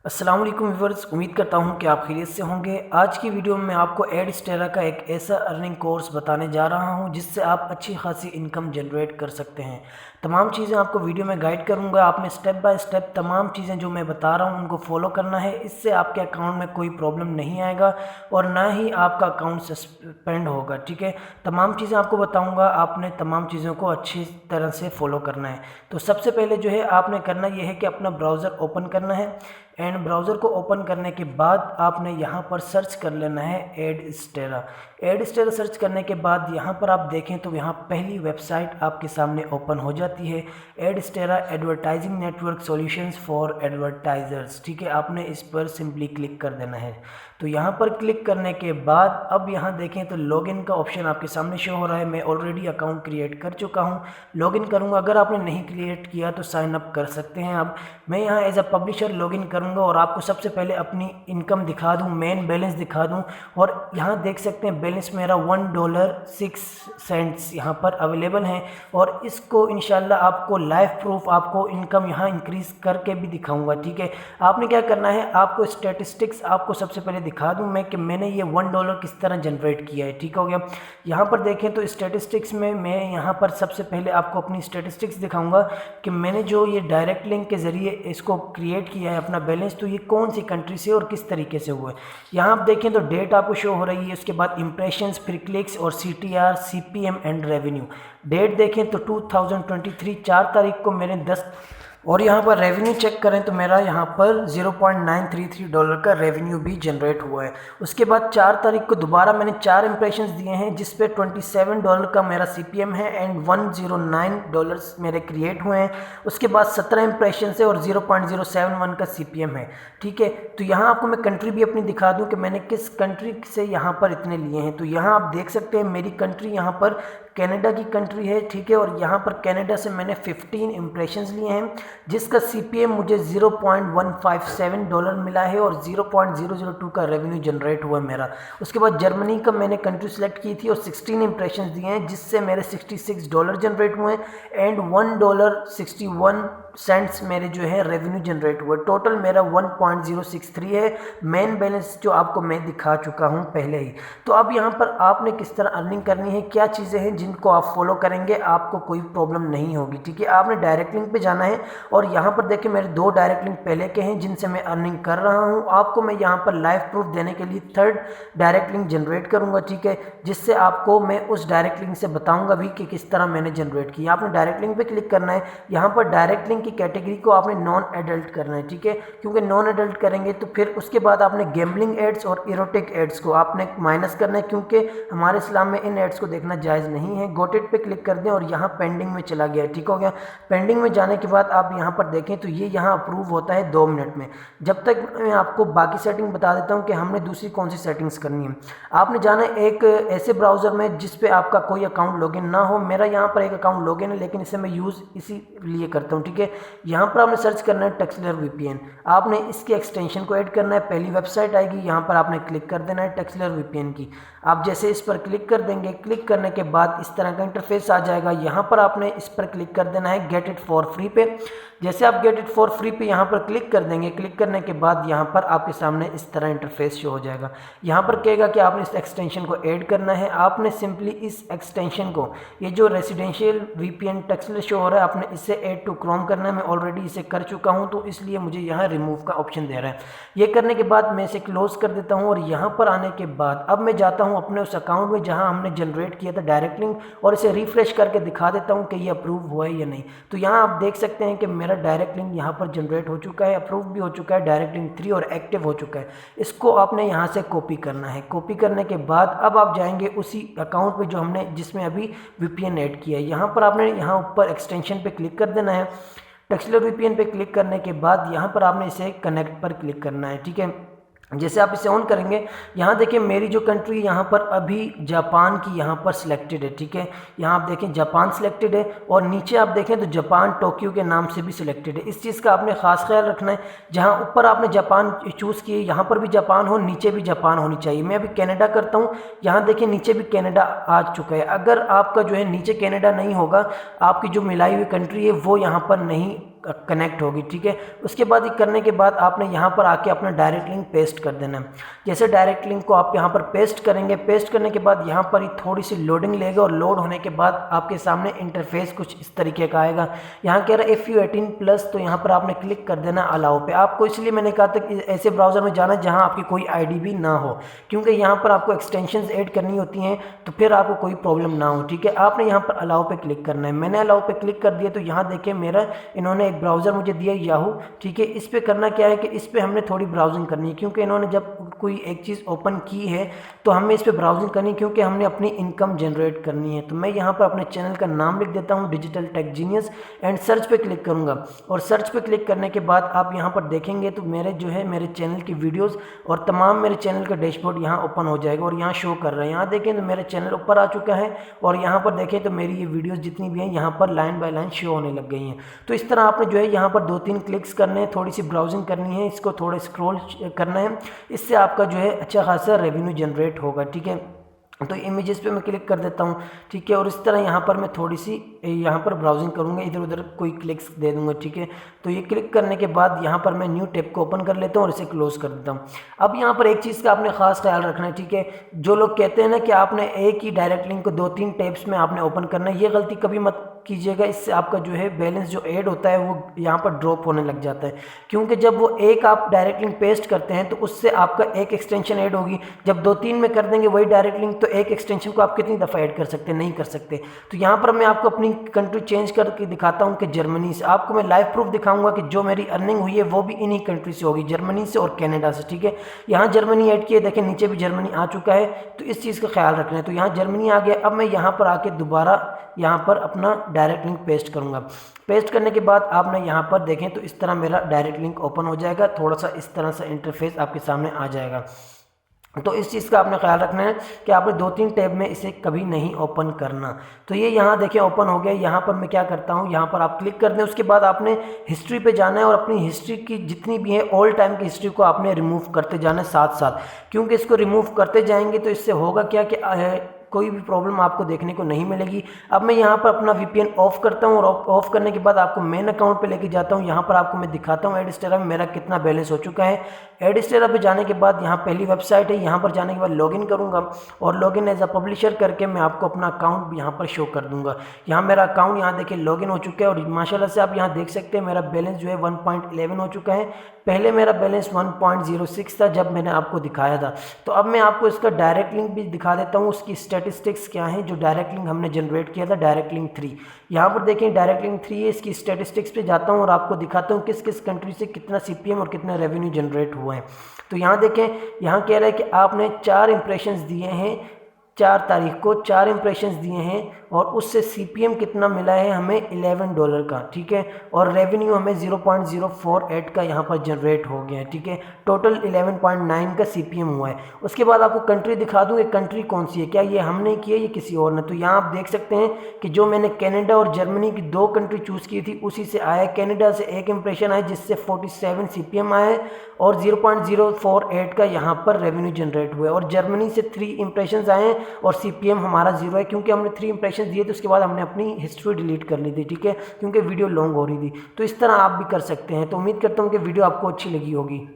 अस्सलाम वालेकुम व्यूअर्स, उम्मीद करता हूं कि आप खैरियत से होंगे। आज की वीडियो में मैं आपको एडस्टेरा का एक ऐसा अर्निंग कोर्स बताने जा रहा हूं जिससे आप अच्छी खासी इनकम जनरेट कर सकते हैं। तमाम चीज़ें आपको वीडियो में गाइड करूंगा। आपने स्टेप बाय स्टेप तमाम चीज़ें जो मैं बता रहा हूं उनको फॉलो करना है। इससे आपके अकाउंट में कोई प्रॉब्लम नहीं आएगा और ना ही आपका अकाउंट सस्पेंड होगा। ठीक है, तमाम चीज़ें आपको बताऊँगा, आपने तमाम चीज़ों को अच्छी तरह से फॉलो करना है। तो सबसे पहले जो है आपने करना यह है कि अपना ब्राउज़र ओपन करना है एंड ब्राउज़र को ओपन करने के बाद आपने यहाँ पर सर्च कर लेना है एडस्टेरा। एडस्टेरा सर्च करने के बाद यहाँ पर आप देखें तो यहाँ पहली वेबसाइट आपके सामने ओपन हो जाती है, Adsterra advertising network solutions for advertisers. ठीक है, आपने इस पर सिंपली क्लिक कर देना है। तो यहाँ पर क्लिक करने के बाद अब यहाँ देखें तो लॉगिन का ऑप्शन आपके सामने शो हो रहा है। मैं ऑलरेडी अकाउंट क्रिएट कर चुका हूँ, लॉगिन करूँगा। अगर आपने नहीं क्रिएट किया तो साइन अप कर सकते हैं। अब मैं यहाँ एज अ पब्लिशर लॉगिन करूँगा और आपको सबसे पहले अपनी इनकम दिखा दूँ, मेन बैलेंस दिखा दूँ। और यहाँ देख सकते हैं बैलेंस मेरा $1.06 यहाँ पर अवेलेबल है और इसको इंशाल्लाह आपको लाइव प्रूफ आपको इनकम यहाँ इंक्रीज़ करके भी दिखाऊंगा। ठीक है, आपने क्या करना है, आपको स्टैटिस्टिक्स आपको सबसे पहले दिखा दूं मैं कि मैंने ये $1 किस तरह जनरेट किया है। ठीक हो गया, यहाँ पर देखें तो स्टैटिस्टिक्स में मैं यहाँ पर सबसे पहले आपको अपनी स्टैटिस्टिक्स दिखाऊंगा कि मैंने जो ये डायरेक्ट लिंक के ज़रिए इसको क्रिएट किया है अपना बैलेंस, तो ये कौन सी कंट्री से और किस तरीके से हुआ है। यहाँ आप देखें तो डेट आपको शो हो रही है, उसके बाद इंप्रेशंस, फिर क्लिक्स और CTR, CPM and revenue. Date देखें तो 2023 4 तारीख को मैंने 10 और यहाँ पर रेवेन्यू चेक करें तो मेरा यहाँ पर $0.933 का रेवेन्यू भी जनरेट हुआ है। उसके बाद 4 तारीख को दोबारा मैंने 4 इंप्रेशंस दिए हैं जिस पे $27 का मेरा CPM है एंड $109 मेरे क्रिएट हुए हैं। उसके बाद 17 इंप्रेशन है और 0.071 का CPM है। ठीक है, तो यहाँ आपको मैं कंट्री भी अपनी दिखा दूँ कि मैंने किस कंट्री से यहाँ पर इतने लिए हैं। तो यहाँ आप देख सकते हैं मेरी कंट्री यहाँ पर कनाडा की कंट्री है। ठीक है, और यहाँ पर कनाडा से मैंने 15 इंप्रेशंस लिए हैं जिसका CPM मुझे $0.157 मिला है और 0.002 का रेवेन्यू जनरेट हुआ मेरा। उसके बाद जर्मनी का मैंने कंट्री सेलेक्ट की थी और 16 इंप्रेशंस दिए हैं जिससे मेरे $66 जनरेट हुए एंड $1.61 मेरे जो है रेवेन्यू जनरेट हुआ। टोटल मेरा 1.063 है। मेन बैलेंस जो आपको मैं दिखा चुका हूँ पहले ही। तो अब यहाँ पर आपने किस तरह अर्निंग करनी है, क्या चीज़ें हैं जिनको आप फॉलो करेंगे आपको कोई प्रॉब्लम नहीं होगी। ठीक है, आपने डायरेक्ट लिंक पे जाना है और यहाँ पर देखिए मेरे 2 डायरेक्ट लिंक पहले के हैं जिनसे मैं अर्निंग कर रहा हूँ। आपको मैं यहाँ पर लाइव प्रूफ देने के लिए 3rd डायरेक्ट लिंक जनरेट करूँगा। ठीक है, जिससे आपको मैं उस डायरेक्ट लिंक से बताऊँगा भी कि किस तरह मैंने जनरेट किया। आपने डायरेक्ट लिंक पे क्लिक करना है। यहाँ पर डायरेक्ट लिंक की कैटेगरी को आपने नॉन एडल्ट करना है। ठीक है, क्योंकि नॉन एडल्ट करेंगे तो फिर उसके बाद आपने गैम्बलिंग एड्स और इरोटिक एड्स को आपने माइनस करना है, क्योंकि हमारे इस्लाम में इन एड्स को देखना जायज़ नहीं है। गोटेड पे क्लिक कर दें और यहाँ पेंडिंग में चला गया। ठीक हो गया, पेंडिंग में जाने के बाद आप यहाँ पर देखें तो ये यहाँ अप्रूव होता है 2 मिनट में। जब तक मैं आपको बाकी सेटिंग बता देता हूँ कि हमने दूसरी कौन सी सेटिंग्स करनी है। आपने जाना एक ऐसे ब्राउज़र में जिस पे आपका कोई अकाउंट लॉगिन ना हो। मेरा यहाँ पर एक अकाउंट लॉगिन है लेकिन इसे मैं यूज़ इसीलिए करता हूँ। ठीक है, यहाँ पर आपने सर्च करना है टक्सलर VPN। आपने इसके एक्सटेंशन को ऐड करना है, पहली वेबसाइट आएगी, यहाँ पर आपने क्लिक कर देना है टक्सलर VPN की। आप जैसे इस पर क्लिक कर देंगे, क्लिक करने के बाद इस तरह का इंटरफेस आ जाएगा। यहाँ पर आपने इस पर क्लिक कर देना है गेट इट फॉर फ्री पे। जैसे आप गेट इट फॉर फ्री पे यहाँ पर क्लिक कर देंगे, क्लिक करने के बाद यहाँ पर आपके सामने इस तरह इंटरफेस शो हो जाएगा। यहाँ पर कहेगा कि आपने इस एक्सटेंशन को ऐड करना है। आपने सिंपली इस एक्सटेंशन को, ये जो रेसिडेंशियल VPN टक्सलर शो हो रहा है, आपने इसे ऐड टू क्रोम करना है। मैं ऑलरेडी इसे कर चुका हूँ तो इसलिए मुझे यहाँ रिमूव का ऑप्शन दे रहा है। ये करने के बाद मैं इसे क्लोज कर देता हूँ और यहाँ पर आने के बाद अब मैं जाता हूँ अपने उस अकाउंट में जहाँ हमने जनरेट किया था डायरेक्ट लिंक और इसे रिफ्रेश करके दिखा देता हूँ कि ये अप्रूव हुआ है या नहीं। तो यहाँ आप देख सकते हैं कि मेरा डायरेक्ट लिंक यहाँ पर जनरेट हो चुका है, अप्रूव भी हो चुका है, डायरेक्ट लिंक 3 और एक्टिव हो चुका है। इसको आपने यहाँ से कॉपी करना है। कॉपी करने के बाद अब आप जाएंगे उसी अकाउंट पे जो हमने जिसमें अभी VPN ऐड किया है। यहाँ पर आपने यहाँ ऊपर एक्सटेंशन पे क्लिक कर देना है। टक्सलर VPN पे क्लिक करने के बाद यहाँ पर आपने इसे कनेक्ट पर क्लिक करना है। ठीक है, जैसे आप इसे ऑन करेंगे, यहाँ देखिए मेरी जो कंट्री यहाँ पर अभी जापान की यहाँ पर सिलेक्टेड है। ठीक है, यहाँ आप देखें जापान सिलेक्टेड है और नीचे आप देखें तो जापान टोक्यो के नाम से भी सिलेक्टेड है। इस चीज़ का आपने ख़ास ख्याल रखना है। जहाँ ऊपर आपने जापान चूज़ किए यहाँ पर भी जापान हो, नीचे भी जापान होनी चाहिए। मैं अभी कनाडा करता हूँ, यहाँ देखिए नीचे भी कनाडा आ चुका है। अगर आपका जो है नीचे कनाडा नहीं होगा, आपकी जो मिलाई हुई कंट्री है वो यहाँ पर नहीं कनेक्ट होगी, ठीक है। उसके बाद ये करने के बाद आपने यहाँ पर आके अपना डायरेक्ट लिंक पेस्ट कर देना है। जैसे डायरेक्ट लिंक को आप यहाँ पर पेस्ट करेंगे, पेस्ट करने के बाद यहाँ पर ही थोड़ी सी लोडिंग लेगा और लोड होने के बाद आपके सामने इंटरफेस कुछ इस तरीके का आएगा। यहाँ कह रहा है इफ़ यू 18+, तो यहाँ पर आपने क्लिक कर देना अलाउ पे। आपको इसलिए मैंने कहा था कि ऐसे ब्राउज़र में जाना जहाँ आपकी कोई आईडी भी ना हो, क्योंकि यहाँ पर आपको एक्सटेंशंस ऐड करनी होती हैं तो फिर आपको कोई प्रॉब्लम ना हो, ठीक है। आपने यहाँ पर अलाउ पे क्लिक करना है। मैंने अलाउ पे क्लिक कर दिया तो यहाँ देखिए मेरा इन्होंने एक ब्राउज़र मुझे दिया याहू, ठीक है। इस पर करना क्या है कि इस पर हमने थोड़ी ब्राउजिंग करनी है, क्योंकि इन्होंने जब कोई एक चीज़ ओपन की है तो हमें इस पर ब्राउजिंग करनी है, क्योंकि हमने अपनी इनकम जनरेट करनी है। तो मैं यहाँ पर अपने चैनल का नाम लिख देता हूँ, digital take genius, and search पे क्लिक करूँगा। और सर्च पे क्लिक करने के बाद आप यहाँ पर देखेंगे तो मेरे जो है मेरे चैनल की वीडियोस और तमाम मेरे चैनल का डैशबोर्ड यहाँ ओपन हो जाएगा और यहाँ शो कर रहा है। यहाँ देखें तो मेरा चैनल ऊपर आ चुका है और यहाँ पर देखें तो मेरी ये वीडियोस जितनी भी हैं यहाँ पर लाइन बाय लाइन शो होने लग गई हैं। तो इस तरह आपने जो है यहाँ पर 2-3 क्लिक्स करने हैं, थोड़ी सी ब्राउजिंग करनी है, इसको थोड़ा स्क्रॉल करना है, इससे आपका जो है अच्छा खासा रेवेन्यू जनरेट होगा, ठीक है। तो इमेजेस पे मैं क्लिक कर देता हूँ, ठीक है। और इस तरह यहाँ पर मैं थोड़ी सी यहाँ पर ब्राउजिंग करूँगा, इधर उधर कोई क्लिक्स दे दूँगा, ठीक है। तो ये क्लिक करने के बाद यहाँ पर मैं न्यू टैब को ओपन कर लेता हूँ और इसे क्लोज कर देता हूँ। अब यहाँ पर एक चीज़ का आपने खास ख्याल रखना है, ठीक है। जो लोग कहते हैं ना कि आपने एक ही डायरेक्ट लिंक को 2-3 टैब्स में आपने ओपन करना है, ये गलती कभी मत कीजिएगा। इससे आपका जो है बैलेंस जो ऐड होता है वो यहाँ पर ड्रॉप होने लग जाता है, क्योंकि जब वो एक आप डायरेक्ट लिंक पेस्ट करते हैं तो उससे आपका एक एक्सटेंशन ऐड होगी। जब 2-3 में कर देंगे वही डायरेक्ट लिंक तो एक एक्सटेंशन को आप कितनी दफ़ा ऐड कर सकते हैं, नहीं कर सकते। तो यहाँ पर मैं आपको अपनी कंट्री चेंज करके दिखाता हूँ कि जर्मनी से आपको मैं लाइव प्रूफ दिखाऊंगा कि जो मेरी अर्निंग हुई है वो भी इन्हीं कंट्री से होगी, जर्मनी से और कनाडा से, ठीक है। यहाँ जर्मनी ऐड किया, देखें नीचे भी जर्मनी आ चुका है, तो इस चीज़ का ख्याल रखना है। तो यहाँ जर्मनी आ गया। अब मैं यहाँ पर आके दोबारा यहाँ पर अपना डायरेक्ट लिंक पेस्ट करूँगा। पेस्ट करने के बाद आपने यहाँ पर देखें तो इस तरह मेरा डायरेक्ट लिंक ओपन हो जाएगा, थोड़ा सा इस तरह से इंटरफेस आपके सामने आ जाएगा। तो इस चीज़ का आपने ख्याल रखना है कि आपने 2-3 टैब में इसे कभी नहीं ओपन करना। तो ये यहाँ देखिए ओपन हो गया। यहाँ पर मैं क्या करता हूँ, यहाँ पर आप क्लिक कर दें, उसके बाद आपने हिस्ट्री पे जाना है और अपनी हिस्ट्री की जितनी भी है ऑल टाइम की हिस्ट्री को आपने रिमूव करते जाना है साथ साथ, क्योंकि इसको रिमूव करते जाएंगे तो इससे होगा क्या कि कोई भी प्रॉब्लम आपको देखने को नहीं मिलेगी। अब मैं यहाँ पर अपना VPN ऑफ करता हूँ और ऑफ करने के बाद आपको मेन अकाउंट पे लेके जाता हूँ। यहाँ पर आपको मैं दिखाता हूँ एडस्टेरा में मेरा कितना बैलेंस हो चुका है। एडस्टेरा पे जाने के बाद यहाँ पहली वेबसाइट है, यहाँ पर जाने के बाद लॉगिन करूँगा और लॉगिन एज अ पब्लिशर करके मैं आपको अपना अकाउंट भी यहाँ पर शो कर दूँगा। यहाँ मेरा अकाउंट यहाँ देखिए लॉगिन हो चुका है और माशाल्लाह से आप यहाँ देख सकते हैं मेरा बैलेंस जो है 1.11 हो चुका है। पहले मेरा बैलेंस 1.06 था जब मैंने आपको दिखाया था। तो अब मैं आपको इसका डायरेक्ट लिंक भी दिखा देता हूँ, उसकी स्टैटिस्टिक्स क्या हैं जो डायरेक्ट लिंक हमने जनरेट किया था, डायरेक्ट लिंक 3। यहाँ पर देखें डायरेक्ट लिंक 3 है, इसकी स्टैटिस्टिक्स पे जाता हूँ और आपको दिखाता हूँ किस किस कंट्री से कितना CPM और कितना रेवेन्यू जनरेट हुआ है। तो यहाँ देखें, यहाँ कह रहा है कि आपने 4 इंप्रेशंस दिए हैं, 4 तारीख को 4 इंप्रेशंस दिए हैं और उससे CPM कितना मिला है हमें $11 का, ठीक है। और रेवेन्यू हमें 0.048 का यहाँ पर जनरेट हो गया है, ठीक है। टोटल 11.9 का CPM हुआ है। उसके बाद आपको कंट्री दिखा दूँ कि कंट्री कौन सी है, क्या ये हमने की है या किसी और ने। तो यहाँ आप देख सकते हैं कि जो मैंने कनाडा और जर्मनी की 2 कंट्री चूज़ की थी उसी से आया है। कनाडा से एक इंप्रेशन आया जिससे 47 CPM आया है और 0.048 का यहाँ पर रेवेन्यू जनरेट हुआ है। और जर्मनी से 3 इंप्रेशन आए हैं और CPM हमारा 0 है, क्योंकि हमने 3 इंप्रेशन दिए तो उसके बाद हमने अपनी हिस्ट्री डिलीट कर ली थी, ठीक है, क्योंकि वीडियो लॉन्ग हो रही थी। तो इस तरह आप भी कर सकते हैं। तो उम्मीद करता हूँ कि वीडियो आपको अच्छी लगी होगी।